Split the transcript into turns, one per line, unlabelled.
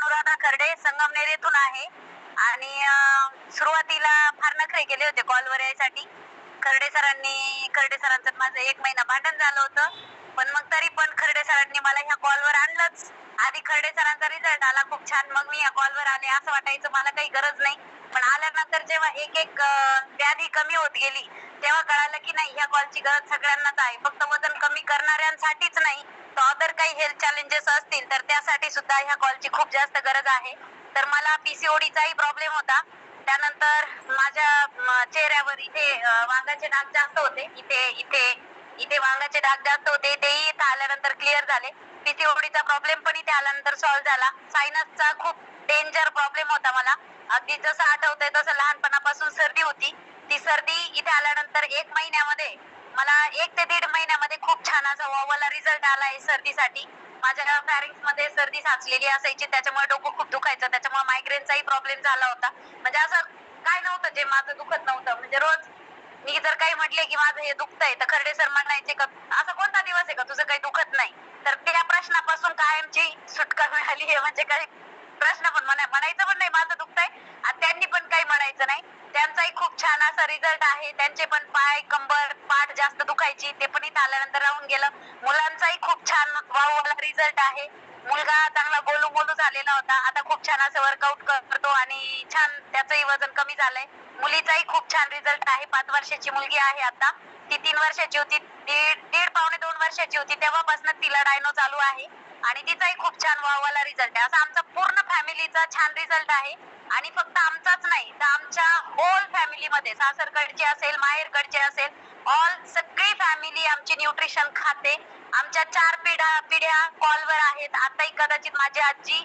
अनुराधा खर्डे संगमनेर येथून आहे आणि सुरुवातीला फार नखरे केले होते कॉलवर यायसाठी. खर्डे सरांचं माझं 1 महिना भांडण झालं होतं, पण मग तरी पण खर्डे सरांनी मला ह्या कॉलवर आणलंच. आधी खर्डे सरांचा रिझल्ट आला खूप छान, मग मी या कॉलवर आले. असं वाटायचं मला काही गरज नाही, पण आल्यानंतर जेव्हा एक एक व्याधी कमी होत गेली तेव्हा कळालं की नाही, ह्या कॉलची गरज सगळ्यांनाच आहे. फक्त वजन कमी करणाऱ्यांसाठीच नाही, तर अदर काही हेल्थ चॅलेंजेस असतील तर त्यासाठी सुद्धा ह्या कॉलची खूप जास्त गरज आहे. तर मला पीसीओडीचाही प्रॉब्लेम होता. त्यानंतर माझ्या चेहऱ्यावर इथे वांगाचे डाग जास्त होते. इथे इथे इथे वांगाचे डाग जास्त होते, तेही इथे आल्यानंतर क्लिअर झाले. पीसीओडीचा प्रॉब्लेम पण इथे आल्यानंतर सॉल्व्ह झाला. सायनसचा खूप डेंजर प्रॉब्लेम होता मला. अगदी जसं आठवतंय तसं लहानपणापासून सर्दी होती. ती सर्दी इथे आल्यानंतर 1 महिन्यामध्ये मला 1 ते 1.5 महिन्यामध्ये खूप छान असा वाला रिझल्ट आलाय सर्दीसाठी. माझ्या फॅरिंग्स मध्ये सर्दी साचलेली असायची, त्याच्यामुळे डोकं खूप दुखायचं, त्याच्यामुळे मायग्रेनचाही प्रॉब्लेम झाला होता. म्हणजे असं काय नव्हतं जे माझं दुखत नव्हतं. म्हणजे रोज मी जर काही म्हटले की माझं हे दुखतंय तर खर्डे सर म्हणायचे का असा कोणता दिवस आहे का तुझं काही दुखत नाही. तर त्या प्रश्नापासून कायमची सुटका मिळाली आहे. म्हणजे काही प्रश्न पण म्हणायचं पण नाही माझं दुखतंय, आणि त्यांनी पण काही म्हणायचं नाही. त्यांचाही खूप छान असा रिझल्ट आहे. त्यांचे पण पाय, कंबर, पाठ जास्त दुखायची, ते पण इथं आल्यानंतर राहून गेलं. मुलांचाही खूप छान वाला रिझल्ट आहे. मुलगा चांगला गोलू मोलू झालेला होता, आता खूप छान असं वर्कआउट करतो आणि छान त्याचंही वजन कमी झालंय. मुलीचाही खूप छान रिझल्ट आहे. 5 वर्षाची मुलगी आहे आता. ती 3 वर्षाची होती, दीड पावणे 2 वर्षाची होती तेव्हापासून तिला डायनो चालू आहे आणि तिचाही खूप छान वाला रिझल्ट आहे. असा आमचा पूर्ण फॅमिलीचा छान रिझल्ट आहे. आणि फक्त आमचाच नाही तर आमच्या होल फॅमिलीमध्ये, सासरकडचे असेल, माहेरकडचे असेल, ऑल सगळी फॅमिली आमची न्यूट्रिशन खाते. आमच्या 4 पिढ्या कॉलवर आहेत. आताही कदाचित माझी आजी